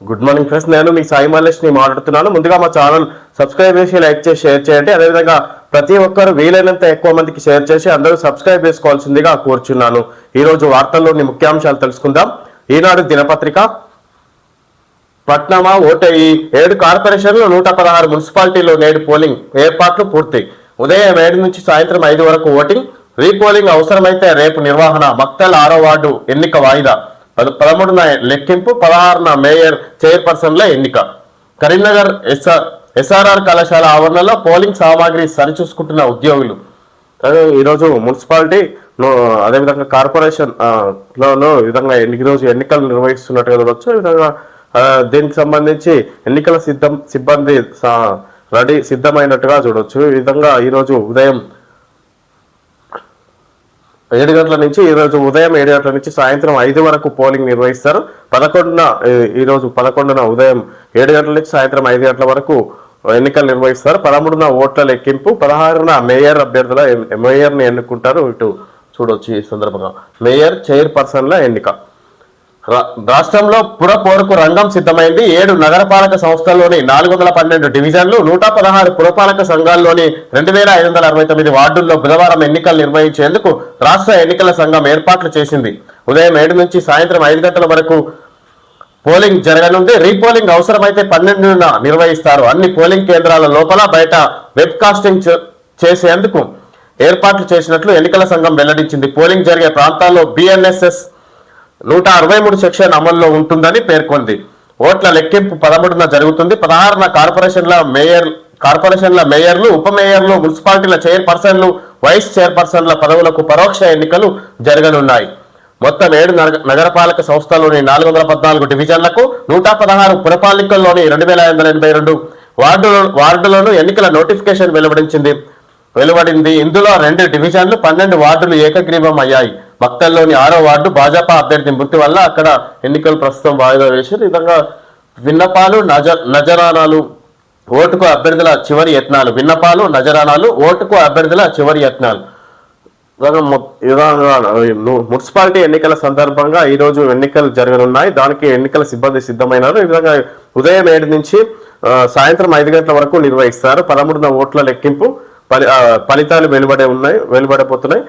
Good morning friends, నేను మీ సాయి మల్లేష్ని మాట్లాడుతున్నాను. ముందుగా మా ఛానల్ సబ్స్క్రైబ్ చేసి లైక్ చేసి షేర్ చేయండి. అదేవిధంగా ప్రతి ఒక్కరు వీలైనంత ఎక్కువ మందికి షేర్ చేసి అందరూ సబ్స్క్రైబ్ చేసుకోవాల్సిందిగా కోరుచున్నాను. ఈ రోజు వార్తల్లోని ముఖ్యాంశాలు తెలుసుకుందాం. ఈనాడు దినపత్రిక పట్నమా ఓటయి 7 కార్పొరేషన్లు 116 మున్సిపాలిటీలో నేడు పోలింగ్ ఏర్పాట్లు పూర్తి. ఉదయం 7 నుంచి సాయంత్రం 5 వరకు ఓటింగ్. రీపోలింగ్ అవసరమైతే రేపు నిర్వహణ. మక్తల్ 6వ వార్డు ఎన్నిక వాయిదా. 13న లెక్కింపు. 16న మేయర్ చైర్పర్సన్ల ఎన్నిక. కరీంనగర్ ఎస్ఆర్ఆర్ కళాశాల ఆవరణలో పోలింగ్ సామాగ్రి సరిచూసుకుంటున్న ఉద్యోగులు. ఈరోజు మున్సిపాలిటీ అదేవిధంగా కార్పొరేషన్ లో విధంగా ఈరోజు ఎన్నికలు నిర్వహిస్తున్నట్టుగా చూడవచ్చు. ఈ విధంగా దీనికి సంబంధించి ఎన్నికల సిబ్బంది సిద్ధమైనట్టుగా చూడవచ్చు. ఈ విధంగా ఈరోజు ఉదయం 7 గంటల నుంచి ఈరోజు ఉదయం 7 గంటల నుంచి సాయంత్రం 5 వరకు పోలింగ్ నిర్వహిస్తారు. 11న ఉదయం 7 గంటల నుంచి సాయంత్రం 5 గంటల వరకు ఎన్నికలు నిర్వహిస్తారు. 13న ఓట్ల లెక్కింపు. 16న మేయర్ని ఎన్నుకుంటారు. ఇటు చూడవచ్చు. ఈ సందర్భంగా మేయర్ చైర్పర్సన్ల ఎన్నిక. రాష్ట్రంలో పురపోరుకు రంగం సిద్ధమైంది. 7 నగరపాలక సంస్థల్లోని 412 డివిజన్లు, 116 పురపాలక సంఘాల్లోని 2569 వార్డుల్లో బుధవారం ఎన్నికలు నిర్వహించేందుకు రాష్ట్ర ఎన్నికల సంఘం ఏర్పాట్లు చేసింది. ఉదయం 7 నుంచి సాయంత్రం 5 గంటల వరకు పోలింగ్ జరగనుంది. రీపోలింగ్ అవసరమైతే 12న నిర్వహిస్తారు. అన్ని పోలింగ్ కేంద్రాల లోపల బయట వెబ్ కాస్టింగ్ చేసేందుకు ఏర్పాట్లు చేసినట్లు ఎన్నికల సంఘం వెల్లడించింది. పోలింగ్ జరిగే ప్రాంతాల్లో BNSS 163 సెక్షన్ అమల్లో ఉంటుందని పేర్కొంది. ఓట్ల లెక్కింపు 13న జరుగుతుంది. 16న కార్పొరేషన్ల మేయర్లు, ఉప మేయర్లు, మున్సిపాలిటీల చైర్పర్సన్లు, వైస్ చైర్పర్సన్ల పదవులకు పరోక్ష ఎన్నికలు జరగనున్నాయి. మొత్తం 7 నగరపాలక సంస్థల్లోని 414 డివిజన్లకు, 116 పురపాలికల్లోని 2582 వార్డులను ఎన్నికల నోటిఫికేషన్ వెలువడింది. ఇందులో 2 డివిజన్లు, 12 వార్డులు ఏకగ్రీవం అయ్యాయి. మక్తల్లోని 6వ వార్డు భాజపా అభ్యర్థి మృతి వల్ల అక్కడ ఎన్నికలు ప్రస్తుతం వాయిదా వేశారు. ఈ విధంగా విన్నపాలు, నజరానాలు, ఓటుకు అభ్యర్థుల చివరి యత్నాలు. విన్నపాలు, నజరానాలు, ఓటుకు అభ్యర్థుల చివరి యత్నాలు. మున్సిపాలిటీ ఎన్నికల సందర్భంగా ఈ రోజు ఎన్నికలు జరగనున్నాయి. దానికి ఎన్నికల సిబ్బంది సిద్ధమైనారు. ఈ విధంగా ఉదయం 7 నుంచి సాయంత్రం 5 గంటల వరకు నిర్వహిస్తారు. 13న ఓట్ల లెక్కింపు ఫలితాలు వెలువడబోతున్నాయి.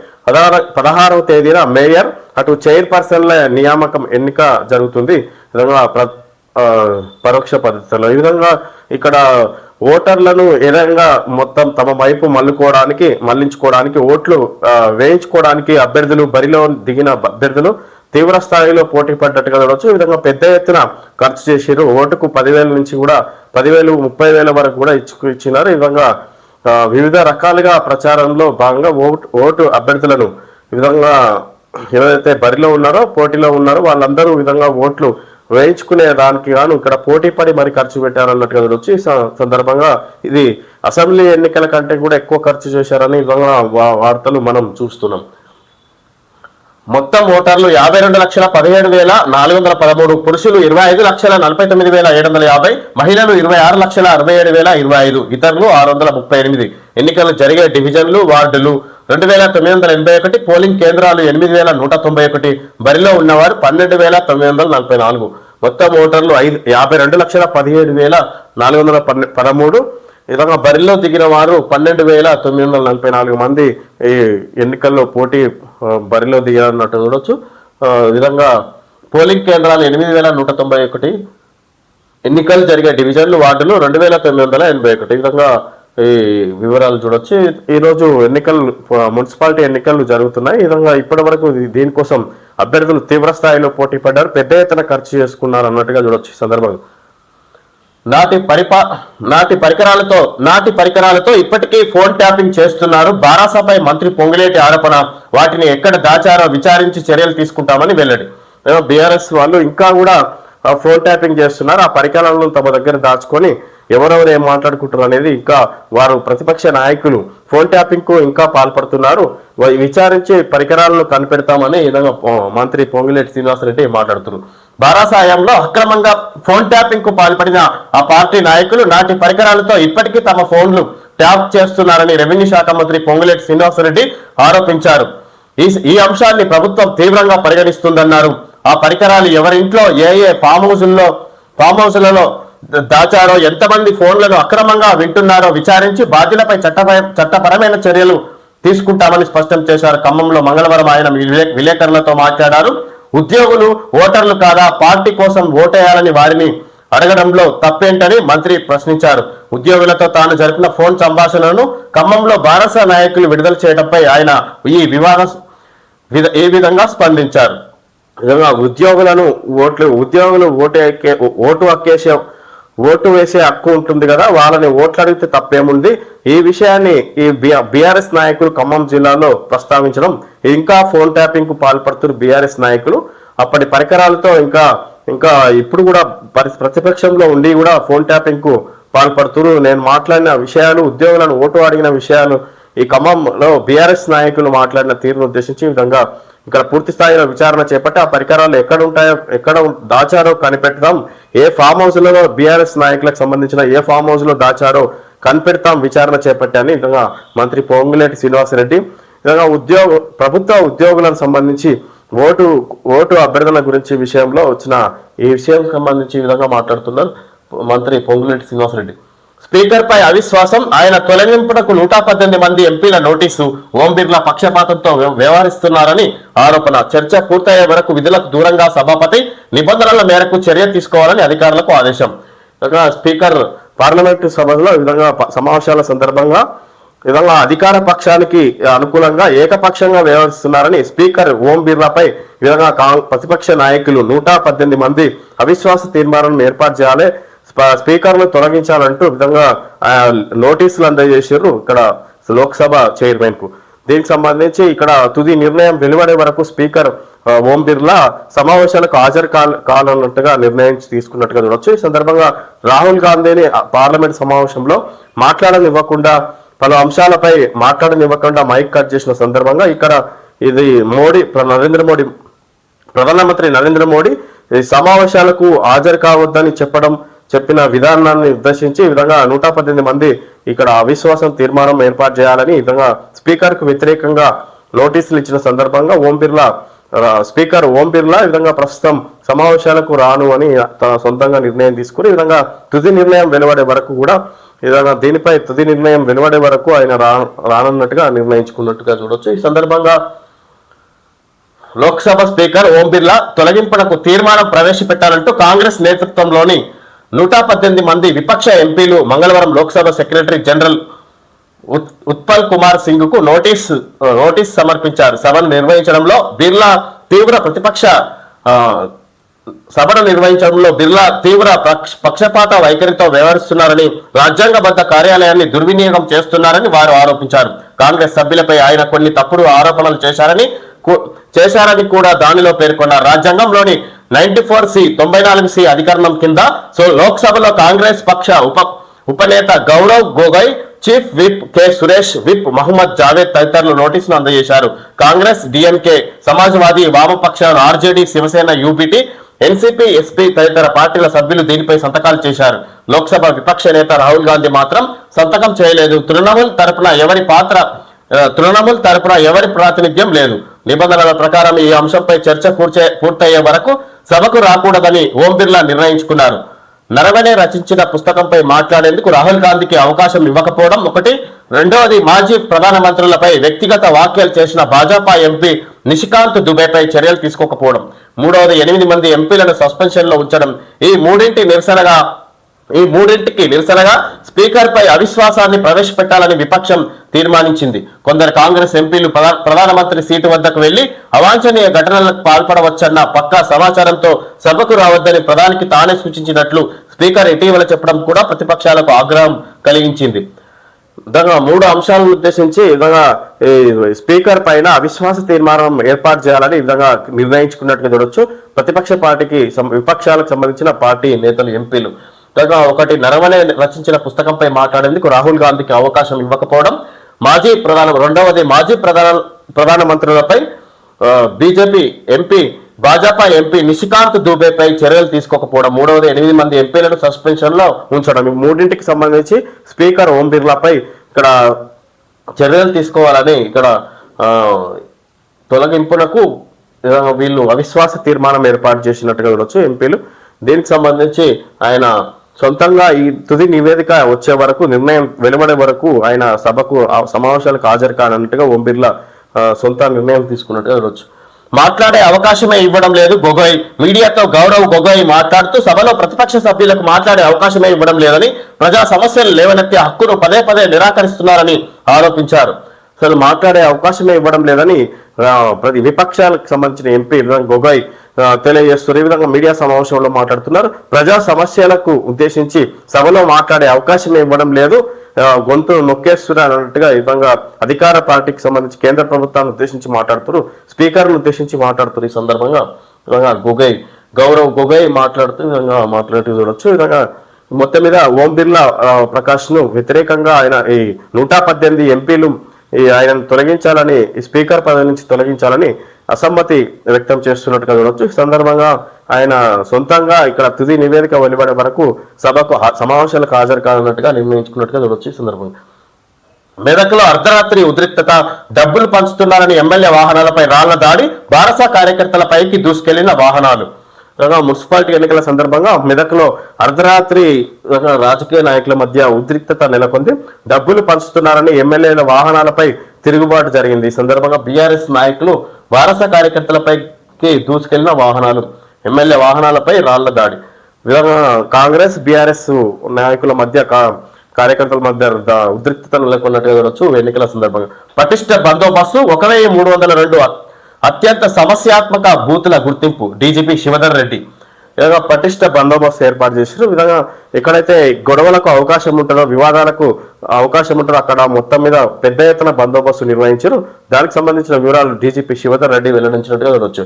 16వ తేదీన మేయర్ అటు చైర్పర్సన్ల నియామకం ఎన్నిక జరుగుతుంది. ఈ విధంగా పరోక్ష పద్ధతిలో ఈ విధంగా ఇక్కడ ఓటర్లను ఏ విధంగా మొత్తం తమ వైపు మళ్లించుకోవడానికి ఓట్లు వేయించుకోవడానికి బరిలో దిగిన అభ్యర్థులు తీవ్ర స్థాయిలో పోటీ పడ్డట్టుగా చూడవచ్చు. ఈ విధంగా పెద్ద ఎత్తున ఖర్చు చేసారు. ఓటుకు 10,000 నుంచి కూడా 10,000, 30,000 వరకు కూడా ఇచ్చినారు. ఈ విధంగా వివిధ రకాలుగా ప్రచారంలో భాగంగా ఓటు అభ్యర్థులను ఈ విధంగా ఎవరైతే బరిలో ఉన్నారో పోటీలో ఉన్నారో వాళ్ళందరూ ఈ విధంగా ఓట్లు వేయించుకునే దానికి గాను ఇక్కడ పోటీ పడి మరి ఖర్చు పెట్టారన్నట్టుగా చూడొచ్చు. ఈ సందర్భంగా ఇది అసెంబ్లీ ఎన్నికల కంటే కూడా ఎక్కువ ఖర్చు చేశారని ఈ విధంగా వార్తలు మనం చూస్తున్నాం. మొత్తం ఓటర్లు 52,17,413, పురుషులు 25,49,750, మహిళలు 26,67,025, ఇతరులు 638. ఎన్నికలు జరిగే డివిజన్లు, వార్డులు 2,981, పోలింగ్ కేంద్రాలు 8,191, బరిలో ఉన్నవారు 12,944. మొత్తం ఓటర్లు 52,17,413. ఈ విధంగా బరిలో దిగిన వారు 12,944 మంది ఈ ఎన్నికల్లో బరిలో దిగారన్నట్టు చూడొచ్చు. ఈ విధంగా పోలింగ్ కేంద్రాలు 8,191, ఎన్నికలు జరిగే డివిజన్లు, వార్డులు 2,981. ఈ విధంగా ఈ వివరాలు చూడొచ్చు. ఈరోజు మున్సిపాలిటీ ఎన్నికలు జరుగుతున్నాయి. ఈ విధంగా ఇప్పటి వరకు దీనికోసం అభ్యర్థులు తీవ్ర స్థాయిలో పోటీ పడ్డారు. పెద్ద ఎత్తున ఖర్చు చేసుకున్నారు అన్నట్టుగా చూడొచ్చు. ఈ సందర్భంగా నాటి పరికరాలతో ఇప్పటికీ ఫోన్ ట్యాపింగ్ చేస్తున్నారు. బారాసాపై మంత్రి పొంగులేటి ఆరోపణ. వాటిని ఎక్కడ దాచారో విచారించి చర్యలు తీసుకుంటామని వెల్లడి. బీఆర్ఎస్ వాళ్ళు ఇంకా కూడా ఫోన్ ట్యాపింగ్ చేస్తున్నారు. ఆ పరికరాలను తమ దగ్గర దాచుకొని ఎవరెవరు ఏం మాట్లాడుకుంటారు అనేది ఇంకా వారు ప్రతిపక్ష నాయకులు ఫోన్ ట్యాపింగ్ కు ఇంకా పాల్పడుతున్నారు. విచారించి పరికరాలను కనిపెడతామని ఈ విధంగా మంత్రి పొంగులేటి శ్రీనివాసరెడ్డి మాట్లాడుతున్నారు. బారాసాయంలో అక్రమంగా ఫోన్ ట్యాపింగ్ కు పాల్పడిన ఆ పార్టీ నాయకులు నాటి పరికరాలతో ఇప్పటికీ తమ ఫోన్లు ట్యాప్ చేస్తున్నారని రెవెన్యూ శాఖ మంత్రి పొంగులేటి శ్రీనివాసరెడ్డి ఆరోపించారు. ఈ అంశాన్ని ప్రభుత్వం తీవ్రంగా పరిగణిస్తుందన్నారు. ఆ పరికరాలు ఎవరింట్లో ఏ ఫామ్ హౌజుల్లో ఫామ్ హౌస్లలో దాచారో, ఎంతమంది ఫోన్లను అక్రమంగా వింటున్నారో విచారించి బాధ్యులపై చట్టపరమైన చర్యలు తీసుకుంటామని స్పష్టం చేశారు. ఖమ్మంలో మంగళవారం ఆయన విలేకరులతో మాట్లాడారు. ఉద్యోగులు ఓటర్లు కాదా, పార్టీ కోసం ఓటేయాలని వారిని అడగడంలో తప్పేంటని మంత్రి ప్రశ్నించారు. ఉద్యోగులతో తాను జరిపిన ఫోన్ సంభాషణలను ఖమ్మంలో బారస నాయకులు విడుదల చేయడంపై ఆయన ఈ విధంగా స్పందించారు. ఉద్యోగులు ఓటు వేసే హక్కు ఉంటుంది కదా, వాళ్ళని ఓట్లు అడిగితే తప్పేముంది. ఈ విషయాన్ని ఈ బీఆర్ఎస్ నాయకులు ఖమ్మం జిల్లాలో ప్రస్తావించడం, ఇంకా ఫోన్ ట్యాపింగ్ కు పాల్పడుతున్న బీఆర్ఎస్ నాయకులు అప్పటి పరికరాలతో ఇంకా ఇప్పుడు కూడా ప్రతిపక్షంలో ఉండి కూడా ఫోన్ ట్యాపింగ్ కు పాల్పడుతున్నారు. నేను మాట్లాడిన విషయాలు, ఉద్యోగులను ఓటు అడిగిన విషయాలు ఈ ఖమ్మంలో బీఆర్ఎస్ నాయకులు మాట్లాడిన తీరును ఉద్దేశించి ఈ విధంగా ఇక్కడ పూర్తి స్థాయిలో విచారణ చేపట్టి ఆ పరికరాలు ఎక్కడ దాచారో కనిపెడతాం, ఏ ఫామ్ హౌస్లలో బీఆర్ఎస్ నాయకులకు సంబంధించిన ఏ ఫామ్ హౌస్ లో దాచారో కనిపెడతాం, విచారణ చేపట్టాని విధంగా మంత్రి పొంగులేటి శ్రీనివాసరెడ్డి విధంగా ప్రభుత్వ ఉద్యోగులకు సంబంధించి ఓటు అభ్యర్థన గురించి విషయంలో వచ్చిన ఈ విషయం సంబంధించి ఈ విధంగా మాట్లాడుతున్నారు మంత్రి పొంగులేటి శ్రీనివాసరెడ్డి. స్పీకర్ పై అవిశ్వాసం, ఆయన తొలగింపునకు 118 మంది ఎంపీల నోటీసు, ఓం బిర్లా పక్షపాతంతో వ్యవహరిస్తున్నారని ఆరోపణ. చర్చ పూర్తయ్యే వరకు విధులకు దూరంగా సభాపతి నిబంధనల మేరకు చర్య తీసుకోవాలని అధికారులకు ఆదేశం. స్పీకర్ పార్లమెంటు సభలో ఈ విధంగా సమావేశాల సందర్భంగా విధంగా అధికార పక్షానికి అనుకూలంగా ఏకపక్షంగా వ్యవహరిస్తున్నారని స్పీకర్ ఓం బిర్లాపై విధంగా ప్రతిపక్ష నాయకులు 118 మంది అవిశ్వాస తీర్మానం ఏర్పాటు చేయాలి, స్పీకర్ను తొలగించాలంటూ విధంగా నోటీసులు అందజేశారు ఇక్కడ లోక్సభ చైర్మన్ కు. దీనికి సంబంధించి ఇక్కడ తుది నిర్ణయం వెలువడే వరకు స్పీకర్ ఓం బిర్లా సమావేశాలకు హాజరు కావాలన్నట్టుగా నిర్ణయం తీసుకున్నట్టుగా చూడొచ్చు. ఈ సందర్భంగా రాహుల్ గాంధీని పార్లమెంట్ సమావేశంలో మాట్లాడనివ్వకుండా, పలు అంశాలపై మాట్లాడనివ్వకుండా మైక్ కట్ చేసిన సందర్భంగా ఇక్కడ ఇది ప్రధానమంత్రి నరేంద్ర మోడీ సమావేశాలకు హాజరు కావద్దని చెప్పిన విధానాన్ని ఉద్దేశించి ఈ విధంగా 118 మంది ఇక్కడ అవిశ్వాసం తీర్మానం ఏర్పాటు చేయాలని ఈ విధంగా స్పీకర్ కు వ్యతిరేకంగా నోటీసులు ఇచ్చిన సందర్భంగా స్పీకర్ ఓం బిర్లా ఈ విధంగా ప్రస్తుతం సమావేశాలకు రాను అని తన సొంతంగా నిర్ణయం తీసుకుని ఈ విధంగా తుది నిర్ణయం వెలువడే వరకు కూడా ఈ విధంగా దీనిపై తుది నిర్ణయం వెలువడే వరకు ఆయన రానున్నట్టుగా నిర్ణయించుకున్నట్టుగా చూడొచ్చు. ఈ సందర్భంగా లోక్సభ స్పీకర్ ఓం బిర్లా తొలగింపునకు తీర్మానం ప్రవేశపెట్టాలంటూ కాంగ్రెస్ నేతృత్వంలోని 118 మంది విపక్ష ఎంపీలు మంగళవారం లోక్సభ సెక్రటరీ జనరల్ ఉత్పల్ కుమార్ సింగ్ కు నోటీస్ సమర్పించారు. సభను నిర్వహించడంలో బిర్లా తీవ్ర పక్షపాత వైఖరితో వ్యవహరిస్తున్నారని, రాజ్యాంగబద్ధ కార్యాలయాన్ని దుర్వినియోగం చేస్తున్నారని వారు ఆరోపించారు. కాంగ్రెస్ సభ్యులపై ఆయన కొన్ని తప్పుడు ఆరోపణలు చేశారని కూడా దానిలో పేర్కొన్నారు. రాజ్యాంగంలోని 94C అధికరణం కింద లోక్సభలో కాంగ్రెస్ పక్ష ఉపనేత Gaurav Gogoi, chief whip K Suresh, whip Mohammed Javed తదితరులు నోటీసులు అందజేశారు. కాంగ్రెస్, డిఎంకే, సమాజ్వాదీ, వామపక్షాలు, RJD, Shiv Sena, UPT, NCP, SP తదితర పార్టీల సభ్యులు దీనిపై సంతకాలు చేశారు. లోక్సభ విపక్ష నేత రాహుల్ గాంధీ మాత్రం సంతకం చేయలేదు. తృణమూల్ తరపున ఎవరి ప్రాతినిధ్యం లేదు. నిబంధనల ప్రకారం ఈ అంశంపై చర్చ పూర్తయ్యే వరకు సభకు రాకూడదని ఓం బిర్లా నిర్ణయించుకున్నారు. నరవణే రచించిన పుస్తకంపై మాట్లాడేందుకు రాహుల్ గాంధీకి అవకాశం ఇవ్వకపోవడం ఒకటి. రెండవది, మాజీ ప్రధానమంత్రులపై వ్యక్తిగత వ్యాఖ్యలు చేసిన భాజపా ఎంపీ నిషికాంత్ దుబేపై చర్యలు తీసుకోకపోవడం. మూడవది, 8 మంది ఎంపీలను సస్పెన్షన్ లో ఉంచడం. ఈ మూడింటికి నిరసనగా స్పీకర్ పై అవిశ్వాసాన్ని ప్రవేశపెట్టాలని విపక్షం తీర్మానించింది. కొందరు కాంగ్రెస్ ఎంపీలు ప్రధానమంత్రి సీటు వద్దకు వెళ్లి అవాంఛనీయ ఘటనలకు పాల్పడవచ్చన్న పక్కా సమాచారంతో సభకు రావద్దని ప్రధానికి తానే సూచించినట్లు స్పీకర్ ఇటీవల చెప్పడం కూడా ప్రతిపక్షాలకు ఆగ్రహం కలిగించింది. విధంగా 3 అంశాలను ఉద్దేశించి విధంగా స్పీకర్ పైన అవిశ్వాస తీర్మానం ఏర్పాటు చేయాలని విధంగా నిర్ణయించుకున్నట్టుగా చూడొచ్చు. విపక్షాలకు సంబంధించిన పార్టీ నేతలు, ఎంపీలు. ఒకటి, నరవణే రచించిన పుస్తకంపై మాట్లాడేందుకు రాహుల్ గాంధీకి అవకాశం ఇవ్వకపోవడం. రెండవది, మాజీ ప్రధానమంత్రులపై భాజపా ఎంపీ నిషికాంత్ దుబేపై చర్యలు తీసుకోకపోవడం. మూడవది, 8 మంది ఎంపీలను సస్పెన్షన్ లో ఉంచడం. ఈ మూడింటికి సంబంధించి స్పీకర్ ఓం బిర్లాపై ఇక్కడ చర్యలు తీసుకోవాలని ఇక్కడ తొలగింపునకు వీళ్ళు అవిశ్వాస తీర్మానం ఏర్పాటు చేసినట్టుగా చూడొచ్చు ఎంపీలు. దీనికి సంబంధించి ఆయన సొంతంగా ఈ తుది నివేదిక వచ్చే వరకు, నిర్ణయం వెలువడే వరకు ఆయన సభకు సమావేశాలకు హాజరు కానట్టుగా ఓం బిర్లా సొంత నిర్ణయం తీసుకున్నట్టుగా చూడొచ్చు. మాట్లాడే అవకాశమే ఇవ్వడం లేదు గొగోయ్. మీడియాతో గౌరవ్ గొగోయ్ మాట్లాడుతూ సభలో ప్రతిపక్ష సభ్యులకు మాట్లాడే అవకాశమే ఇవ్వడం లేదని, ప్రజా సమస్యలు లేవనెత్తే హక్కును పదే పదే నిరాకరిస్తున్నారని ఆరోపించారు. అసలు మాట్లాడే అవకాశమే ఇవ్వడం లేదని విపక్షాలకు సంబంధించిన ఎంపీ గొగోయ్ తెలియజేస్తున్నారు. ఈ విధంగా మీడియా సమావేశంలో మాట్లాడుతున్నారు. ప్రజా సమస్యలకు ఉద్దేశించి సభలో మాట్లాడే అవకాశమే ఇవ్వడం లేదు, గొంతు నొక్కేస్తున్నారు అన్నట్టుగా ఈ విధంగా అధికార పార్టీకి సంబంధించి కేంద్ర ప్రభుత్వాన్ని ఉద్దేశించి మాట్లాడుతున్నారు, స్పీకర్ను ఉద్దేశించి మాట్లాడుతున్నారు. ఈ సందర్భంగా గౌరవ్ గొగోయ్ మాట్లాడుతూ విధంగా మాట్లాడుతూ చూడొచ్చు. ఈ విధంగా మొత్తం మీద ఓం బిర్లా ప్రకాష్ ను వ్యతిరేకంగా ఆయన ఈ 118 ఎంపీలు ఆయనను తొలగించాలని, ఈ స్పీకర్ పదవి నుంచి తొలగించాలని అసమ్మతి వ్యక్తం చేస్తున్నట్టుగా చూడొచ్చు. ఈ సందర్భంగా ఆయన సొంతంగా ఇక్కడ తుది నివేదిక వెలువడే వరకు సభకు సమావేశాలకు హాజరు కానున్నట్టుగా నిర్ణయించుకున్నట్టుగా చూడొచ్చు. ఈ సందర్భంగా మెదక్లో అర్ధరాత్రి ఉద్రిక్తత, డబ్బులు పంచుతున్నారని ఎమ్మెల్యే వాహనాలపై రాళ్ల దాడి, బారస కార్యకర్తలపైకి దూసుకెళ్లిన వాహనాలు. మున్సిపాలిటీ ఎన్నికల సందర్భంగా మెదక్లో అర్ధరాత్రి రాజకీయ నాయకుల మధ్య ఉద్రిక్తత నెలకొంది. డబ్బులు పంచుతున్నారని ఎమ్మెల్యేల వాహనాలపై తిరుగుబాటు జరిగింది. ఈ సందర్భంగా బీఆర్ఎస్ నాయకులు వారస కార్యకర్తలపైకి దూసుకెళ్లిన వాహనాలు, ఎమ్మెల్యే వాహనాలపై రాళ్ల దాడి. విధంగా కాంగ్రెస్ బీఆర్ఎస్ నాయకుల మధ్య కార్యకర్తల మధ్య ఉద్రిక్తత నెలకొన్నట్టుగా చూడొచ్చు. ఎన్నికల సందర్భంగా పటిష్ట బందోబస్తు, 1302 అత్యంత సమస్యాత్మక బూతుల గుర్తింపు, డీజీపీ శివధర్ రెడ్డి. విధంగా పటిష్ట బందోబస్తు ఏర్పాటు చేశారు. విధంగా ఎక్కడైతే గొడవలకు అవకాశం ఉంటుందో, వివాదాలకు అవకాశం ఉంటుందో అక్కడ మొత్తం మీద పెద్ద ఎత్తున బందోబస్తు నిర్వహించారు. దానికి సంబంధించిన వివరాలు డీజీపీ శివధర్ రెడ్డి వెల్లడించినట్టుగా చూడొచ్చు.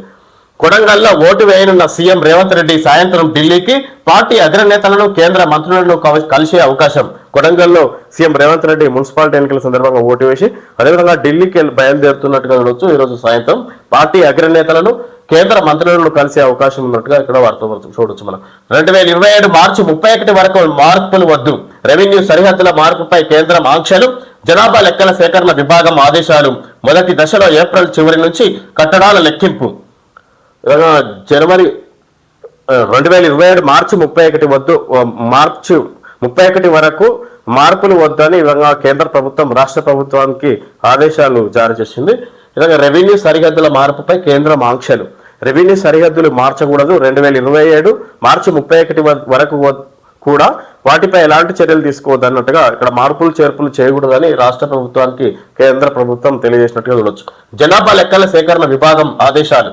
కొడంగల్లో ఓటు వేయనున్న సీఎం రేవంత్ రెడ్డి సాయంత్రం ఢిల్లీకి, పార్టీ అగ్రనేతలను కేంద్ర మంత్రులను కలిసే అవకాశం. కొడంగల్లో సీఎం రేవంత్ రెడ్డి మున్సిపాలిటీ ఎన్నికల సందర్భంగా ఓటు వేసి అదేవిధంగా ఢిల్లీకి బయలుదేరుతున్నట్టుగా చూడొచ్చు. ఈరోజు సాయంత్రం పార్టీ అగ్రనేతలను కేంద్ర మంత్రులను కలిసే అవకాశం ఉన్నట్టుగా ఇక్కడ వార్త చూడొచ్చు. మనం 2027 మార్చి 31 వరకు మార్పులు వద్దు, రెవెన్యూ సరిహద్దుల మార్పుపై కేంద్రం ఆంక్షలు, జనాభా లెక్కల సేకరణ విభాగం ఆదేశాలు. మొదటి దశలో ఏప్రిల్ చివరి నుంచి కట్టడాల లెక్కింపు. జనవరి 2027 మార్చి 31 వరకు మార్పులు వద్దని విధంగా కేంద్ర ప్రభుత్వం రాష్ట్ర ప్రభుత్వానికి ఆదేశాలు జారీ చేసింది. విధంగా రెవెన్యూ సరిహద్దుల మార్పుపై కేంద్రం ఆంక్షలు. రెవెన్యూ సరిహద్దులు మార్చకూడదు, 2027 మార్చి 31 వరకు కూడా వాటిపై ఎలాంటి చర్యలు తీసుకోవద్దు అన్నట్టుగా ఇక్కడ మార్పులు చేర్పులు చేయకూడదని రాష్ట్ర ప్రభుత్వానికి కేంద్ర ప్రభుత్వం తెలియజేసినట్టుగా చూడొచ్చు. జనాభా లెక్కల సేకరణ విభాగం ఆదేశాలు.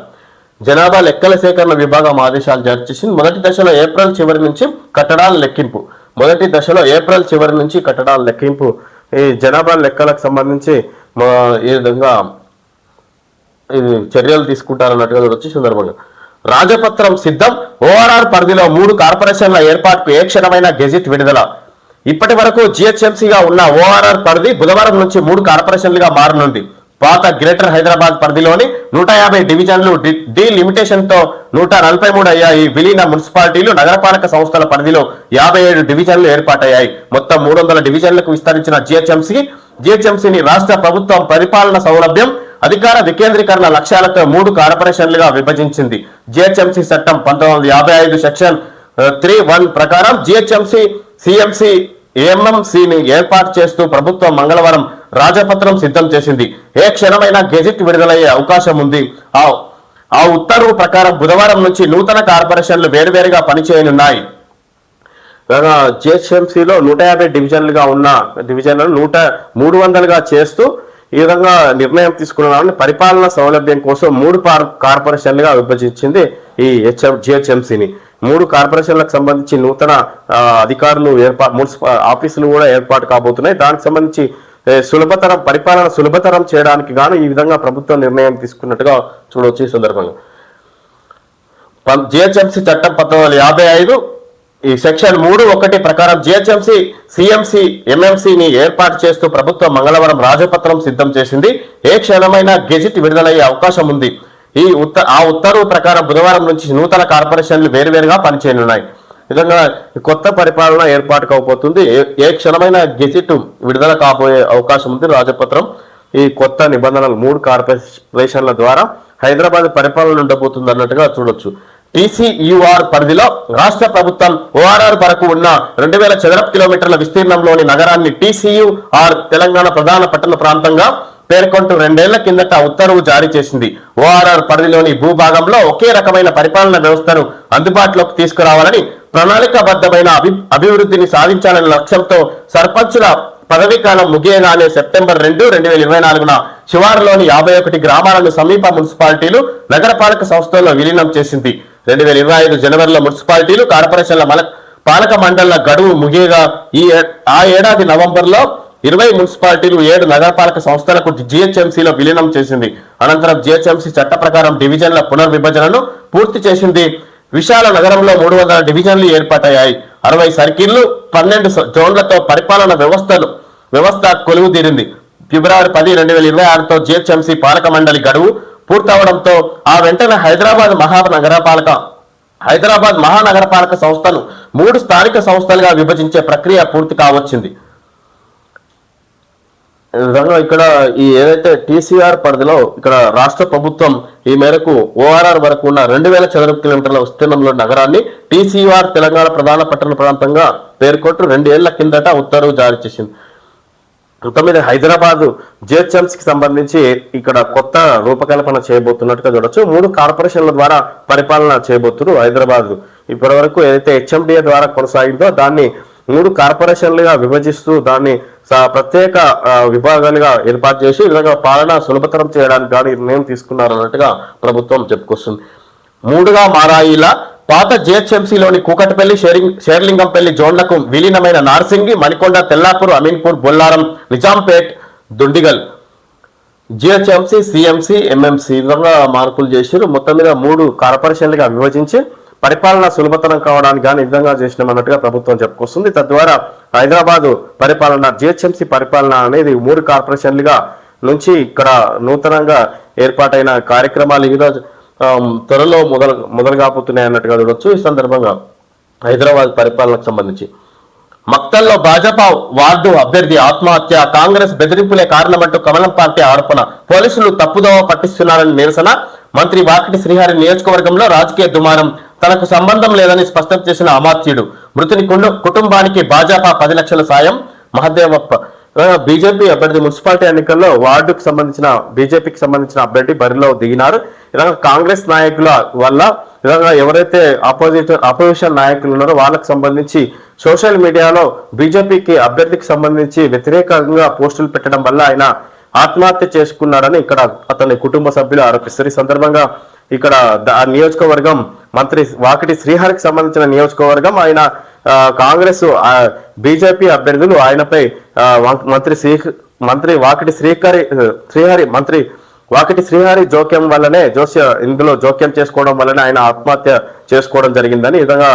జనాభా లెక్కల సేకరణ విభాగం ఆదేశాలు జారీ చేసింది. మొదటి దశలో ఏప్రిల్ చివరి నుంచి కట్టడాల లెక్కింపు. ఈ జనాభా లెక్కలకు సంబంధించి ఈ విధంగా చర్యలు తీసుకుంటారన్నట్టుగా చూడొచ్చు. సందర్భంగా రాజపత్రం సిద్ధం, ఓఆర్ఆర్ పరిధిలో 3 కార్పొరేషన్ల ఏర్పాటుకు ఏ క్షణమైన గెజిట్ విడుదల. ఇప్పటి వరకు జిహెచ్ఎంసీగా ఉన్న ఓఆర్ఆర్ పరిధి బుధవారం నుంచి 3 కార్పొరేషన్లుగా మారనుంది. పాత గ్రేటర్ హైదరాబాద్ పరిధిలోని 150 డివిజన్లు డీలిమిటేషన్ తో 143 అయ్యాయి. విలీన మున్సిపాలిటీలు, నగరపాలక సంస్థల పరిధిలో 57 డివిజన్లు ఏర్పాటయ్యాయి. మొత్తం 300 డివిజన్లకు విస్తరించిన జిహెచ్ఎంసీని రాష్ట్ర ప్రభుత్వం పరిపాలన సౌలభ్యం, అధికార వికేంద్రీకరణ లక్ష్యాలతో 3 కార్పొరేషన్లుగా విభజించింది. జిహెచ్ఎంసీ చట్టం 1955 సెక్షన్ 3(1) ప్రకారం జిహెచ్ఎంసీ సిఎంసీ ఏఎంఎంసీని ఏర్పాటు చేస్తూ ప్రభుత్వం మంగళవారం రాజపత్రం సిద్ధం చేసింది. ఏ క్షణమైనా గెజిట్ విడుదలయ్యే అవకాశం ఉంది. ఆ ఉత్తర్వు ప్రకారం బుధవారం నుంచి నూతన కార్పొరేషన్లు వేరువేరుగా పనిచేయనున్నాయి. జిహెచ్ఎంసీలో 150 డివిజన్లుగా ఉన్న డివిజన్లను 300గా చేస్తూ ఈ విధంగా నిర్ణయం తీసుకున్నామని పరిపాలన సౌలభ్యం కోసం 3 కార్పొరేషన్లుగా విభజించింది ఈ జిహెచ్ఎంసీని. 3 కార్పొరేషన్లకు సంబంధించి నూతన అధికారులు మున్సిపల్ ఆఫీసులు కూడా ఏర్పాటు కాబోతున్నాయి. దానికి సంబంధించి పరిపాలన సులభతరం చేయడానికి గాను ఈ విధంగా ప్రభుత్వం నిర్ణయం తీసుకున్నట్టుగా చూడవచ్చు. ఈ సందర్భంగా జిహెచ్ఎంసీ చట్టం 1955 ఈ సెక్షన్ 3(1) ప్రకారం జిహెచ్ఎంసీ సిఎంసీ ఎంఎంసీని ఏర్పాటు చేస్తూ ప్రభుత్వం మంగళవారం రాజపత్రం సిద్ధం చేసింది. ఏ క్షణమైనా గెజిట్ విడుదలయ్యే అవకాశం ఉంది. ఆ ఉత్తర్వు ప్రకారం బుధవారం నుంచి నూతన కార్పొరేషన్లు వేరువేరుగా పనిచేయనున్నాయి. విధంగా కొత్త పరిపాలన ఏర్పాటు కాబోతుంది. ఏ క్షణమైన గెజిట్ విడుదల కాబోయే అవకాశం ఉంది. రాజపత్రం ఈ కొత్త నిబంధనలు 3 కార్పొరేషన్ల ద్వారా హైదరాబాద్ పరిపాలన ఉండబోతుంది అన్నట్టుగా చూడొచ్చు. టీసీయూఆర్ పరిధిలో రాష్ట్ర ప్రభుత్వం ఓఆర్ఆర్ వరకు ఉన్న 2000 చదరపు కిలోమీటర్ల విస్తీర్ణంలోని నగరాన్ని టీసీయూఆర్ తెలంగాణ ప్రధాన పట్టణ ప్రాంతంగా పేర్కొంటూ 2 ఏళ్ల కిందట ఉత్తర్వు జారీ చేసింది. ఓఆర్ఆర్ పరిధిలోని భూభాగంలో ఒకే రకమైన పరిపాలన వ్యవస్థను అందుబాటులోకి తీసుకురావాలని, ప్రణాళికాబద్ధమైన అభివృద్ధిని సాధించాలనే లక్ష్యంతో సర్పంచుల పదవీ కాలం ముగియగానే సెప్టెంబర్ 2, 2024న శివారులోని 51 గ్రామాలను సమీప మున్సిపాలిటీలు, నగరపాలక సంస్థల్లో విలీనం చేసింది. 2025 జనవరిలో మున్సిపాలిటీలు, కార్పొరేషన్ల పాలక మండళ్ల గడువు ముగియగా ఆ ఏడాది నవంబర్లో 20 మున్సిపాలిటీలు, 7 నగరపాలక సంస్థలకు జిహెచ్ఎంసీలో విలీనం చేసింది. అనంతరం జిహెచ్ఎంసీ చట్ట ప్రకారం డివిజన్ల పునర్విభజనను పూర్తి చేసింది. విశాల నగరంలో 300 డివిజన్లు ఏర్పాటయ్యాయి. 60 సర్కిళ్లు, 12 జోన్లతో పరిపాలన వ్యవస్థ కొలువు తీరింది. ఫిబ్రవరి 10, 2026తో జిహెచ్ఎంసీ పాలక మండలి గడువు పూర్తవడంతో ఆ వెంటనే హైదరాబాద్ మహానగరపాలక సంస్థను 3 స్థానిక సంస్థలుగా విభజించే ప్రక్రియ పూర్తి కావచ్చింది. ఈ విధంగా ఇక్కడ ఈ ఏదైతే టీసీఆర్ పరిధిలో ఇక్కడ రాష్ట్ర ప్రభుత్వం ఈ మేరకు ఓఆర్ఆర్ వరకు ఉన్న 2000 చదరపు కిలోమీటర్ల విస్తీర్ణంలో నగరాన్ని టీసీఆర్ తెలంగాణ ప్రధాన పట్టణ ప్రాంతంగా పేర్కొంటూ 2 ఏళ్ల కిందట ఉత్తర్వు జారీ చేసింది. మొత్తం హైదరాబాద్ జిహెచ్ఎంసీకి సంబంధించి ఇక్కడ కొత్త రూపకల్పన చేయబోతున్నట్టుగా చూడొచ్చు. 3 కార్పొరేషన్ల ద్వారా పరిపాలన చేయబోతున్నారు. హైదరాబాద్ ఇప్పటి వరకు ఏదైతే హెచ్ఎండిఏ ద్వారా కొనసాగిందో దాన్ని 3 కార్పొరేషన్లుగా విభజిస్తూ దాన్ని ప్రత్యేక విభాగాలుగా ఏర్పాటు చేసి ఈ విధంగా పాలన సులభతరం చేయడానికి కానీ నిర్ణయం తీసుకున్నారన్నట్టుగా ప్రభుత్వం చెప్పుకొస్తుంది. 3గా మారాయిలా పాత జిహెచ్ఎంసీలోని కూకట్పల్లి, షేర్లింగంపల్లి జోన్లకు విలీనమైన Narsingi, Manikonda, Tellapur, Ameenpur, Bollaram, Nizampet, Dundigal GHMC, CMC, MMC విధంగా మార్పులు చేశారు. మొత్తం మీద 3 కార్పొరేషన్లుగా విభజించి పరిపాలన సులభతరం కావడానికి కానీ విధంగా చేసినామన్నట్టుగా ప్రభుత్వం చెప్పుకొస్తుంది. తద్వారా హైదరాబాద్ పరిపాలన, జిహెచ్ఎంసీ పరిపాలన అనేది 3 కార్పొరేషన్లుగా నుంచి ఇక్కడ నూతనంగా ఏర్పాటైన కార్యక్రమాలు ఈరోజు త్వరలో మొదలు కాబోతున్నాయి అన్నట్టుగా చూడొచ్చు. ఈ సందర్భంగా హైదరాబాద్ పరిపాలనకు సంబంధించి మక్తల్లో భాజపా వార్డు అభ్యర్థి ఆత్మహత్య, కాంగ్రెస్ బెదిరింపులే కారణమంటూ కమలం పార్టీ ఆరోపణ, పోలీసులు తప్పుదోవ పట్టిస్తున్నారని నిరసన, మంత్రి వాకిటి శ్రీహరి నియోజకవర్గంలో రాజకీయ దుమారం, తనకు సంబంధం లేదని స్పష్టం చేసిన అమాత్యుడు, మృతుని కుటుంబానికి భాజపా 10 లక్షల సాయం, మహదేవప్ప. బీజేపీ అభ్యర్థి మున్సిపాలిటీ ఎన్నికల్లో వార్డుకు సంబంధించిన బీజేపీకి సంబంధించిన అభ్యర్థి బరిలో దిగినారు. ఇలాగ కాంగ్రెస్ నాయకుల వల్ల ఇలాగ ఎవరైతే అపోజిషన్ నాయకులు ఉన్నారో వాళ్ళకు సంబంధించి సోషల్ మీడియాలో బీజేపీకి అభ్యర్థికి సంబంధించి వ్యతిరేకంగా పోస్టులు పెట్టడం వల్ల ఆయన ఆత్మహత్య చేసుకున్నాడని ఇక్కడ అతని కుటుంబ సభ్యులు ఆరోపిస్తారు. ఈ సందర్భంగా ఇక్కడ నియోజకవర్గం మంత్రి వాకిటి శ్రీహరికి సంబంధించిన నియోజకవర్గం ఆయన కాంగ్రెస్ బీజేపీ అభ్యర్థులు ఆయనపై మంత్రి వాకిటి శ్రీహరి జోక్యం వల్లనే ఇందులో జోక్యం చేసుకోవడం వల్లనే ఆయన ఆత్మహత్య చేసుకోవడం జరిగిందని ఈ విధంగా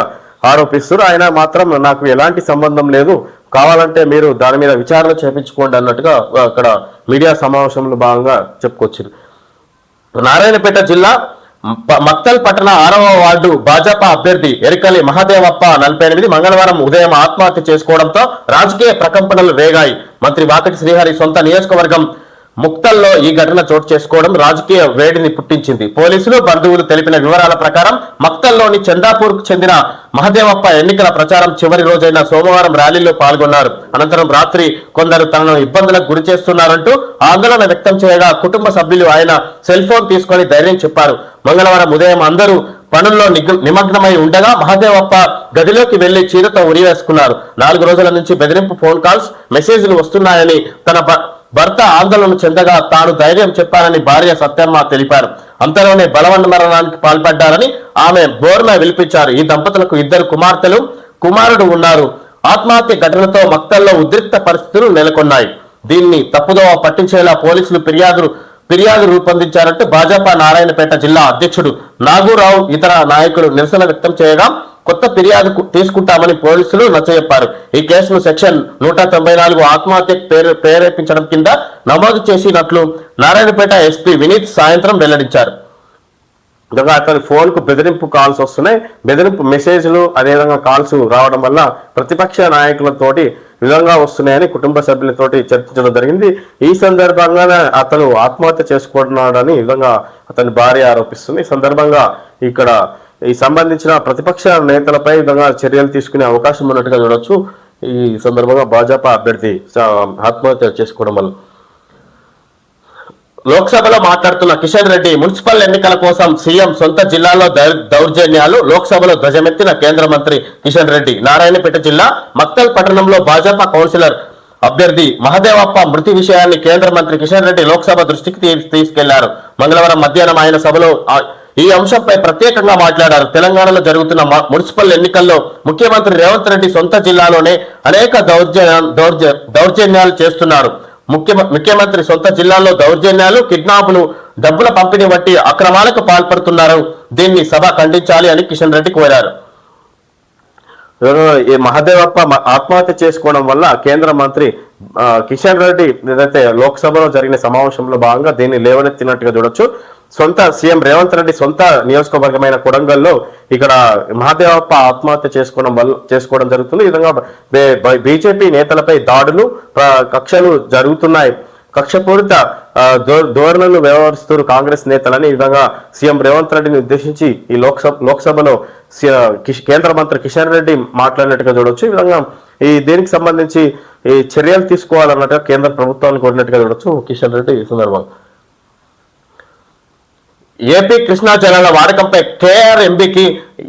ఆరోపిస్తారు. ఆయన మాత్రం నాకు ఎలాంటి సంబంధం లేదు, కావాలంటే మీరు దాని మీద విచారణ చేపించుకోండి అన్నట్టుగా అక్కడ మీడియా సమావేశంలో భాగంగా చెప్పుకొచ్చారు. నారాయణపేట జిల్లా మక్తల్ పట్టణ 6వ వార్డు భాజపా అభ్యర్థి ఎరికలి మహదేవప్ప 48 మంగళవారం ఉదయం ఆత్మహత్య చేసుకోవడంతో రాజకీయ ప్రకంపనలు రేగాయి. మంత్రి వాకిటి శ్రీహరి సొంత నియోజకవర్గం ముక్తల్లో ఈ ఘటన చోటు చేసుకోవడం రాజకీయ వేడిని పుట్టించింది. పోలీసులు, బంధువులు తెలిపిన వివరాల ప్రకారం మక్తల్లోని చందాపూర్ కు చెందిన మహదేవప్ప ఎన్నికల ప్రచారం చివరి రోజైన సోమవారం ర్యాలీలో పాల్గొన్నారు. అనంతరం రాత్రి కొందరు తనను ఇబ్బందులకు గురి చేస్తున్నారంటూ ఆందోళన వ్యక్తం చేయగా కుటుంబ సభ్యులు ఆయన సెల్ ఫోన్ తీసుకొని ధైర్యం చెప్పారు. మంగళవారం ఉదయం అందరూ పనుల్లో నిమగ్నమై ఉండగా మహదేవప్ప గదిలోకి వెళ్లి చీరతో ఉరివేసుకున్నారు. 4 రోజుల నుంచి బెదిరింపు ఫోన్ కాల్స్, మెసేజ్లు వస్తున్నాయని తన భర్త ఆందోళన చెందగా తాను ధైర్యం చెప్పానని భార్య సత్యమ్మ తెలిపారు. అంతలోనే బలవన్మరణానికి పాల్పడ్డారని ఆమె బోర్న విలిపించారు. ఈ దంపతులకు 2 కుమార్తెలు, కుమారుడు ఉన్నారు. ఆత్మహత్య ఘటనతో మక్తల్లో ఉద్రిక్త పరిస్థితులు నెలకొన్నాయి. దీన్ని తప్పుదోవ పట్టించేలా పోలీసులు ఫిర్యాదు రూపొందించారంటూ భాజపా నారాయణపేట జిల్లా అధ్యక్షుడు నాగూరావు ఇతర నాయకులు నిరసన వ్యక్తం చేయగా కొత్త ఫిర్యాదు తీసుకుంటామని పోలీసులు నచ్చజెప్పారు. ఈ కేసును సెక్షన్ 194 ఆత్మహత్యకు ప్రేరేపించడం కింద నమోదు చేసినట్లు నారాయణపేట ఎస్పీ వినీత్ సాయంత్రం వెల్లడించారు. ఇంకా అతని ఫోన్ కు బెదిరింపు కాల్స్ వస్తున్నాయి, బెదిరింపు మెసేజ్లు అదేవిధంగా కాల్స్ రావడం వల్ల ప్రతిపక్ష నాయకులతోటి విధంగా వస్తున్నాయని కుటుంబ సభ్యులతోటి చర్చించడం జరిగింది. ఈ సందర్భంగానే అతను ఆత్మహత్య చేసుకుంటున్నాడని ఈ విధంగా అతని భార్య ఆరోపిస్తుంది. ఈ సందర్భంగా ఇక్కడ ఈ సంబంధించిన ప్రతిపక్ష నేతలపై విధంగా చర్యలు తీసుకునే అవకాశం ఉన్నట్టుగా చూడొచ్చు. ఈ సందర్భంగా భాజపా అభ్యర్థి ఆత్మహత్య చేసుకోవడం వల్ల. లోక్సభలో మాట్లాడుతున్న కిషన్ రెడ్డి, మున్సిపల్ ఎన్నికల కోసం సీఎం సొంత జిల్లాలో దౌర్జన్యాలు. లోక్సభలో ధ్వజమెత్తిన కేంద్ర మంత్రి కిషన్ రెడ్డి. నారాయణపేట జిల్లా మక్తల్ పట్టణంలో భాజపా కౌన్సిలర్ అభ్యర్థి మహదేవప్ప మృతి విషయాన్ని కేంద్ర మంత్రి కిషన్ రెడ్డి లోక్సభ దృష్టికి తీసుకెళ్లారు. మంగళవారం మధ్యాహ్నం ఆయన సభలో ఈ అంశంపై ప్రత్యేకంగా మాట్లాడారు. తెలంగాణలో జరుగుతున్న మున్సిపల్ ఎన్నికల్లో ముఖ్యమంత్రి రేవంత్ రెడ్డి సొంత జిల్లాలోనే అనేక దౌర్జన్యాలు చేస్తున్నారు. ముఖ్యమంత్రి సొంత జిల్లాలో దౌర్జన్యాలు, కిడ్నాపులు, డబ్బుల పంపిణీ వంటి అక్రమాలకు పాల్పడుతున్నారు. దీన్ని సభ ఖండించాలి అని కిషన్ రెడ్డి కోరారు. ఈ మహదేవప్ప ఆత్మహత్య చేసుకోవడం వల్ల కేంద్ర మంత్రి కిషన్ రెడ్డి ఏదైతే లోక్సభలో జరిగిన సమావేశంలో భాగంగా దీన్ని లేవనెత్తినట్టుగా చూడొచ్చు. సొంత సీఎం రేవంత్ రెడ్డి సొంత నియోజకవర్గమైన కొడంగల్లో ఇక్కడ మహదేవప్ప ఆత్మహత్య చేసుకోవడం జరుగుతుంది. ఈ విధంగా బీజేపీ నేతలపై దాడులు, కక్షలు జరుగుతున్నాయి. కక్షపూరిత ధోరణులు వ్యవహరిస్తున్నారు కాంగ్రెస్ నేతలని ఈ విధంగా సీఎం రేవంత్ రెడ్డిని ఉద్దేశించి ఈ లోక్సభలో కేంద్ర మంత్రి కిషన్ రెడ్డి మాట్లాడినట్టుగా చూడొచ్చు. ఈ విధంగా దీనికి సంబంధించి ఈ చర్యలు తీసుకోవాలన్నట్టుగా కేంద్ర ప్రభుత్వాన్ని కోరినట్టుగా చూడొచ్చు కిషన్ రెడ్డి ఈ సందర్భంగా. ఏపీ కృష్ణా జలాల వాడకంపై కేఆర్ఎంబీకి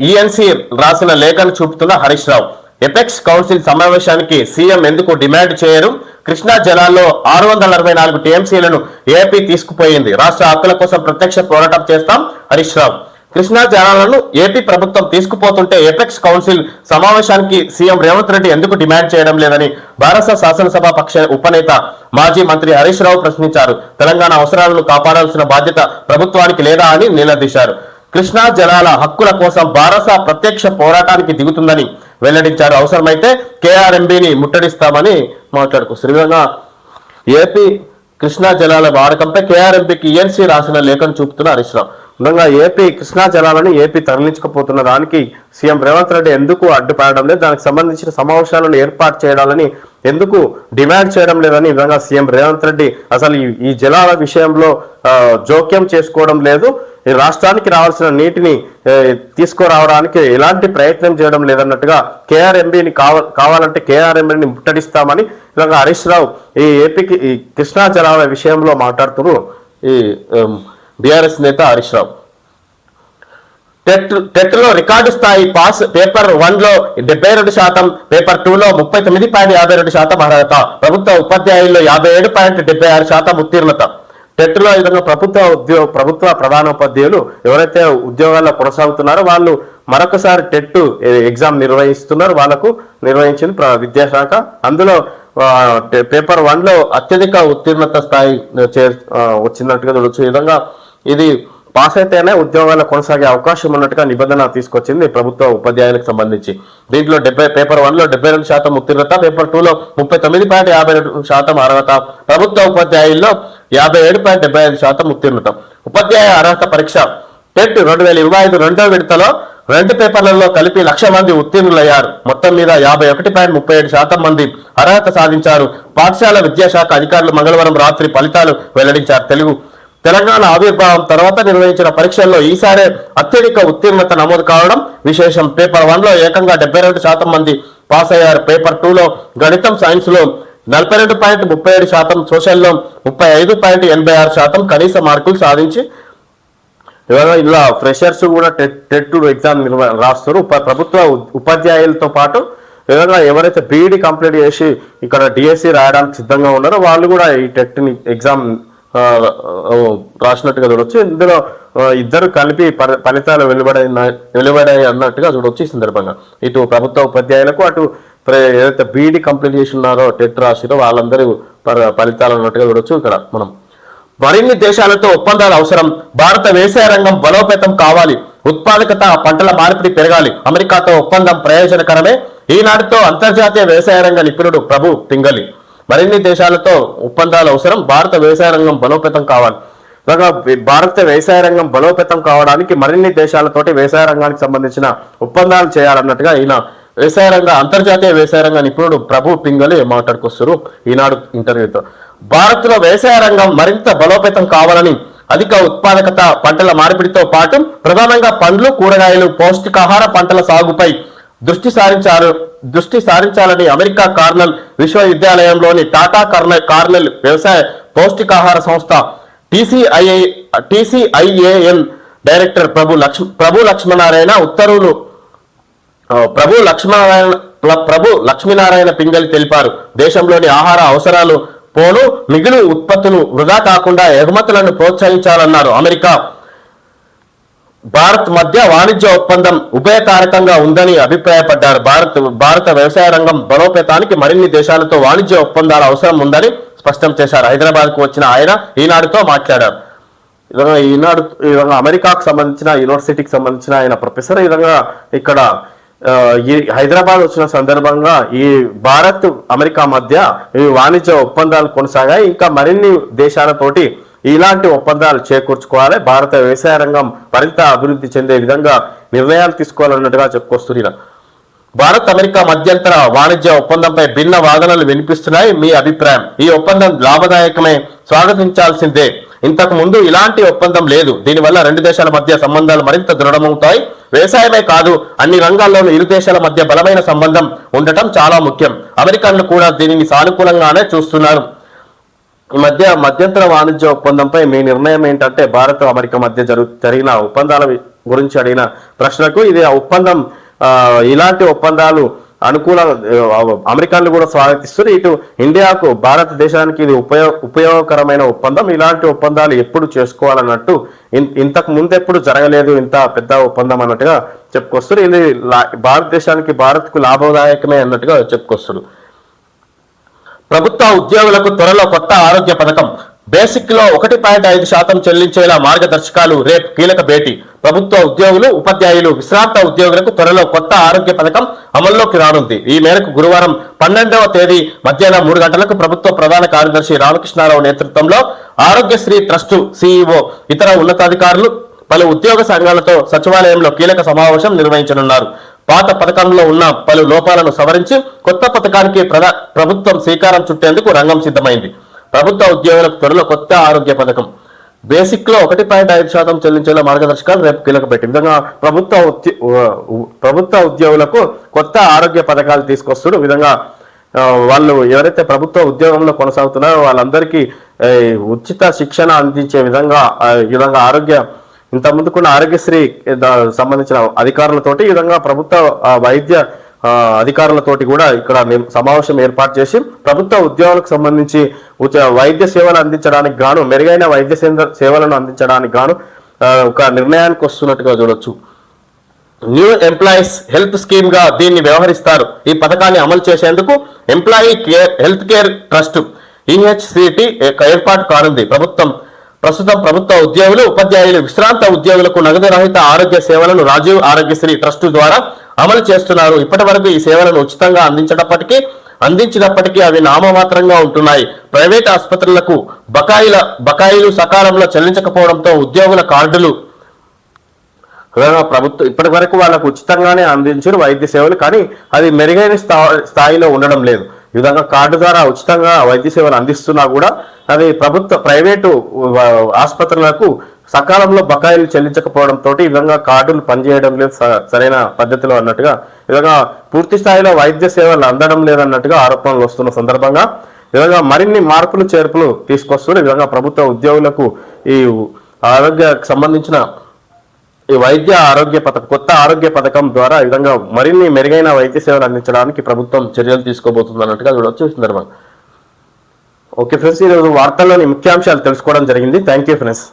ఈఎన్సీ రాసిన లేఖను చూపుతున్న హరీష్ రావు. ఎపెక్స్ కౌన్సిల్ సమావేశానికి సీఎం ఎందుకు డిమాండ్ చేయరు? కృష్ణా జలాల్లో 664 టీఎంసీలను ఏపీ తీసుకుపోయింది. రాష్ట్ర హక్కుల కోసం ప్రత్యక్ష పోరాటం చేస్తాం హరీష్ రావు. కృష్ణా జలాలను ఏపీ ప్రభుత్వం తీసుకుపోతుంటే ఎపెక్స్ కౌన్సిల్ సమావేశానికి సీఎం రేవంత్ రెడ్డి ఎందుకు డిమాండ్ చేయడం లేదని భారత శాసనసభ పక్ష ఉపనేత మాజీ మంత్రి హరీష్ రావు ప్రశ్నించారు. తెలంగాణ అవసరాలను కాపాడాల్సిన బాధ్యత ప్రభుత్వానికి లేదా అని నిలదీశారు. కృష్ణా జలాల హక్కుల కోసం భారత ప్రత్యక్ష పోరాటానికి దిగుతుందని వెల్లడించారు. అవసరమైతే కేఆర్ఎంబీని ముట్టడిస్తామని మాట్లాడుకొస్తారు. ఈ విధంగా ఏపీ కృష్ణా జలాల వాడకంపై కేఆర్ఎంబీకి ఈఎన్సీ రాసిన లేఖను చూపుతున్న హరీష్ రావు. విధంగా ఏపీ కృష్ణా జలాలను ఏపీ తరలించకపోతున్న దానికి సీఎం రేవంత్ రెడ్డి ఎందుకు అడ్డుపడడం లేదు, దానికి సంబంధించిన సమావేశాలను ఏర్పాటు చేయాలని ఎందుకు డిమాండ్ చేయడం లేదని ఈ విధంగా సీఎం రేవంత్ రెడ్డి అసలు ఈ జలాల విషయంలో జోక్యం చేసుకోవడం లేదు, ఈ రాష్ట్రానికి రావాల్సిన నీటిని తీసుకురావడానికి ఎలాంటి ప్రయత్నం చేయడం లేదన్నట్టుగా కేఆర్ఎంబీని కావాలంటే కేఆర్ఎంబీని ముట్టడిస్తామని విధంగా హరీష్ రావు ఈ ఏపీకి ఈ కృష్ణా జలాల విషయంలో మాట్లాడుతూ ఈ బీఆర్ఎస్ నేత హరీష్ రావు. టెట్లో రికార్డు స్థాయి పాస్. పేపర్ 1లో 72%, పేపర్ 2లో 39.52% అర్హత. ప్రభుత్వ ఉపాధ్యాయుల్లో 57.76% ఉత్తీర్ణత. టెట్లో ఈ విధంగా ప్రభుత్వ ప్రధానోపాధ్యాయులు ఎవరైతే ఉద్యోగాల్లో కొనసాగుతున్నారో వాళ్ళు మరొకసారి టెట్ ఎగ్జామ్ నిర్వహిస్తున్నారు. వాళ్ళకు నిర్వహించింది విద్యాశాఖ. అందులో పేపర్ 1లో అత్యధిక ఉత్తీర్ణత స్థాయి వచ్చినట్టుగా చూడొచ్చు. ఈ విధంగా ఇది పాస్ అయితేనే ఉద్యోగాల్లో కొనసాగే అవకాశం ఉన్నట్టుగా నిబంధన తీసుకొచ్చింది ప్రభుత్వ ఉపాధ్యాయులకు సంబంధించి. దీంట్లో పేపర్ 1లో 72% ఉత్తీర్ణత, పేపర్ 2లో 39.52% అర్హత. ప్రభుత్వ ఉపాధ్యాయుల్లో 57.75% ఉత్తీర్ణత. ఉపాధ్యాయ అర్హత పరీక్ష టెట్ 2025 రెండో విడతలో 2 పేపర్లలో కలిపి 1,00,000 మంది ఉత్తీర్ణులయ్యారు. మొత్తం మీద 51.37% మంది అర్హత సాధించారు. పాఠశాల విద్యాశాఖ అధికారులు మంగళవారం రాత్రి ఫలితాలు వెల్లడించారు. తెలంగాణ ఆవిర్భావం తర్వాత నిర్వహించిన పరీక్షల్లో ఈసారి అత్యధిక ఉత్తీర్ణత నమోదు కావడం విశేషం. పేపర్ 1లో ఏకంగా 72% మంది పాస్ అయ్యారు. పేపర్ 2లో గణితం, సైన్స్ లో 42.37%, సోషల్లో 35.86% కనీస మార్కులు సాధించి ఇలా ఫ్రెషర్స్ కూడా టెట్ ఎగ్జామ్ రాస్తారు. ప్రభుత్వ ఉపాధ్యాయులతో పాటు విధంగా ఎవరైతే బీఈడి కంప్లీట్ చేసి ఇక్కడ డిఎస్సి రాయడానికి సిద్ధంగా ఉన్నారో వాళ్ళు కూడా ఈ టెట్ ఎగ్జామ్ రాసినట్టుగా చూడొచ్చు. ఇందులో ఇద్దరు కలిపి ఫలితాలు వెలువడాయి అన్నట్టుగా చూడొచ్చు. ఈ సందర్భంగా ఇటు ప్రభుత్వ ఉపాధ్యాయులకు అటు ఏదైతే బీఈడి కంప్లీట్ చేసి ఉన్నారో టెట్ రాసిరో వాళ్ళందరూ ఫలితాలు అన్నట్టుగా చూడొచ్చు. ఇక్కడ మనం మరిన్ని దేశాలతో ఒప్పందాలు అవసరం. భారత వ్యవసాయ రంగం బలోపేతం కావాలి. ఉత్పాదకత, పంటల మార్పిడి పెరగాలి. అమెరికాతో ఒప్పందం ప్రయోజనకరమే. ఈనాటితో అంతర్జాతీయ వ్యవసాయ రంగ నిపుణుడు ప్రభు పింగళి. మరిన్ని దేశాలతో ఒప్పందాలు అవసరం. భారత వ్యవసాయ రంగం బలోపేతం కావాలి. భారత వ్యవసాయ రంగం బలోపేతం కావడానికి మరిన్ని దేశాలతోటి వ్యవసాయ రంగానికి సంబంధించిన ఒప్పందాలు చేయాలన్నట్టుగా ఈయన అంతర్జాతీయ వ్యవసాయ రంగ నిపుణుడు ప్రభు పింగళి మాట్లాడుకొస్తారు ఈనాడు ఇంటర్వ్యూతో. భారత్ లో వ్యవసాయ రంగం మరింత బలోపేతం కావాలని అధిక ఉత్పాదకత, పంటల మార్పిడితో పాటు ప్రధానంగా పండ్లు, కూరగాయలు, పౌష్టికాహార పంటల సాగుపై దృష్టి సారించాలని అమెరికా కార్నెల్ విశ్వవిద్యాలయంలోని టాటా కార్నెల్ వ్యవసాయ పౌష్టికాహార సంస్థ టీసీఐఏఎన్ డైరెక్టర్ ప్రభు లక్ష్మీనారాయణ పింగళి తెలిపారు. దేశంలోని ఆహార అవసరాలు పోను మిగులు ఉత్పత్తులు వృధా కాకుండా ఎగుమతులను ప్రోత్సహించాలన్నారు. అమెరికా భారత్ మధ్య వాణిజ్య ఒప్పందం ఉభయకారకంగా ఉందని అభిప్రాయపడ్డారు. భారత వ్యవసాయ రంగం బలోపేతానికి మరిన్ని దేశాలతో వాణిజ్య ఒప్పందాల అవసరం ఉందని స్పష్టం చేశారు. హైదరాబాద్ కు వచ్చిన ఆయన ఈనాడుతో మాట్లాడారు. ఈ విధంగా అమెరికాకు సంబంధించిన యూనివర్సిటీకి సంబంధించిన ఆయన ప్రొఫెసర్ ఈ విధంగా ఇక్కడ ఈ హైదరాబాద్ వచ్చిన సందర్భంగా ఈ భారత్ అమెరికా మధ్య ఈ వాణిజ్య ఒప్పందాలు కొనసాగాయి. ఇంకా మరిన్ని దేశాలతోటి ఇలాంటి ఒప్పందాలు చేకూర్చుకోవాలి, భారత వ్యవసాయ రంగం మరింత అభివృద్ధి చెందే విధంగా నిర్ణయాలు తీసుకోవాలన్నట్టుగా చెప్పుకొస్తున్నారు. భారత్ అమెరికా మధ్యంతర వాణిజ్య ఒప్పందంపై భిన్న వాదనలు వినిపిస్తున్నాయి. మీ అభిప్రాయం? ఈ ఒప్పందం లాభదాయకమే, స్వాగతించాల్సిందే. ఇంతకు ముందు ఇలాంటి ఒప్పందం లేదు. దీనివల్ల రెండు దేశాల మధ్య సంబంధాలు మరింత దృఢమవుతాయి. వ్యవసాయమే కాదు, అన్ని రంగాల్లోనూ ఇరు దేశాల మధ్య బలమైన సంబంధం ఉండటం చాలా ముఖ్యం. అమెరికన్లు కూడా దీనిని సానుకూలంగానే చూస్తున్నారు. ఈ మధ్యంతర వాణిజ్య ఒప్పందంపై మీ నిర్ణయం ఏంటంటే, భారత్ అమెరికా మధ్య జరిగిన ఒప్పందాల గురించి అడిగిన ప్రశ్నకు ఇది ఒప్పందం, ఇలాంటి ఒప్పందాలు అనుకూల అమెరికన్లు కూడా స్వాగతిస్తున్నారు. ఇటు ఇండియాకు, భారతదేశానికి ఇది ఉపయోగకరమైన ఒప్పందం. ఇలాంటి ఒప్పందాలు ఎప్పుడు చేసుకోవాలన్నట్టు ఇంతకు ముందు ఎప్పుడు జరగలేదు ఇంత పెద్ద ఒప్పందం అన్నట్టుగా చెప్పుకొస్తారు. ఇది భారతదేశానికి, భారత్కు లాభదాయకమే అన్నట్టుగా చెప్పుకొస్తారు. ప్రభుత్వ ఉద్యోగులకు త్వరలో కొత్త ఆరోగ్య పథకం. బేసిక్ లో 1.5% చెల్లించేలా మార్గదర్శకాలు. రేపు కీలక భేటీ. ప్రభుత్వ ఉద్యోగులు, ఉపాధ్యాయులు, విశ్రాంత ఉద్యోగులకు త్వరలో కొత్త ఆరోగ్య పథకం అమల్లోకి రానుంది. ఈ మేరకు గురువారం 12వ తేదీ మధ్యాహ్నం 3 గంటలకు ప్రభుత్వ ప్రధాన కార్యదర్శి రామకృష్ణారావు నేతృత్వంలో ఆరోగ్యశ్రీ ట్రస్టు సిఇఓ, ఇతర ఉన్నతాధికారులు, పలు ఉద్యోగ సంఘాలతో సచివాలయంలో కీలక సమావేశం నిర్వహించనున్నారు. పాత పథకంలో ఉన్న పలు లోపాలను సవరించి కొత్త పథకానికి ప్రభుత్వం శ్రీకారం చుట్టేందుకు రంగం సిద్ధమైంది. ప్రభుత్వ ఉద్యోగులకు త్వరలో కొత్త ఆరోగ్య పథకం. బేసిక్ లో 1.5% చెల్లించేలా మార్గదర్శకాలు రేపు కీలక పెట్టి విధంగా ప్రభుత్వ ఉద్యోగులకు కొత్త ఆరోగ్య పథకాలు తీసుకొస్తున్న విధంగా వాళ్ళు ఎవరైతే ప్రభుత్వ ఉద్యోగంలో కొనసాగుతున్నారో వాళ్ళందరికీ ఉచిత శిక్షణ అందించే విధంగా ఈ విధంగా ఇంత ముందుకున్న ఆరోగ్యశ్రీ సంబంధించిన అధికారులతోటి ఈ విధంగా ప్రభుత్వ వైద్య అధికారులతోటి కూడా ఇక్కడ సమావేశం ఏర్పాటు చేసి ప్రభుత్వ ఉద్యోగులకు సంబంధించి వైద్య సేవలు అందించడానికి గాను, మెరుగైన వైద్య సేవలను అందించడానికి గాను ఒక నిర్ణయానికి వస్తున్నట్టుగా చూడొచ్చు. న్యూ ఎంప్లాయీస్ హెల్త్ స్కీమ్ గా దీన్ని వ్యవహరిస్తారు. ఈ పథకాన్ని అమలు చేసేందుకు ఎంప్లాయీ హెల్త్ కేర్ ట్రస్ట్ ఈహెచ్సిటి ఏర్పాటు కానుంది. ప్రస్తుతం ప్రభుత్వ ఉద్యోగులు, ఉపాధ్యాయులు, విశ్రాంత ఉద్యోగులకు నగదు రహిత ఆరోగ్య సేవలను రాజీవ్ ఆరోగ్యశ్రీ ట్రస్టు ద్వారా అమలు చేస్తున్నారు. ఇప్పటి వరకు ఈ సేవలను ఉచితంగా అందించినప్పటికీ అవి నామమాత్రంగా ఉంటున్నాయి. ప్రైవేట్ ఆసుపత్రులకు బకాయిలు సకాలంలో చెల్లించకపోవడంతో ఉద్యోగుల కార్డులు ప్రభుత్వం ఇప్పటి వరకు వాళ్ళకు ఉచితంగానే అందించారు వైద్య సేవలు, కానీ అది మెరుగైన స్థాయిలో ఉండడం లేదు. ఈ విధంగా కార్డు ద్వారా ఉచితంగా వైద్య సేవలు అందిస్తున్నా కూడా అది ప్రైవేటు ఆసుపత్రులకు సకాలంలో బకాయిలు చెల్లించకపోవడంతో ఈ విధంగా కార్డులు పనిచేయడం లేదు సరైన పద్ధతిలో అన్నట్టుగా, ఈ విధంగా పూర్తి స్థాయిలో వైద్య సేవలు అందడం లేదన్నట్టుగా ఆరోపణలు వస్తున్న సందర్భంగా ఈ విధంగా మరిన్ని మార్పులు చేర్పులు తీసుకొస్తూ ఈ విధంగా ప్రభుత్వ ఉద్యోగులకు ఈ ఆరోగ్యకు సంబంధించిన ఈ కొత్త ఆరోగ్య పథకం ద్వారా ఈ విధంగా మరిన్ని మెరుగైన వైద్య సేవలు అందించడానికి ప్రభుత్వం చర్యలు తీసుకోబోతుంది అన్నట్టుగా చూడవచ్చు ఈ సందర్భంగా. ఓకే ఫ్రెండ్స్, ఈరోజు వార్తల్లోని ముఖ్యాంశాలు తెలుసుకోవడం జరిగింది. Thank you friends.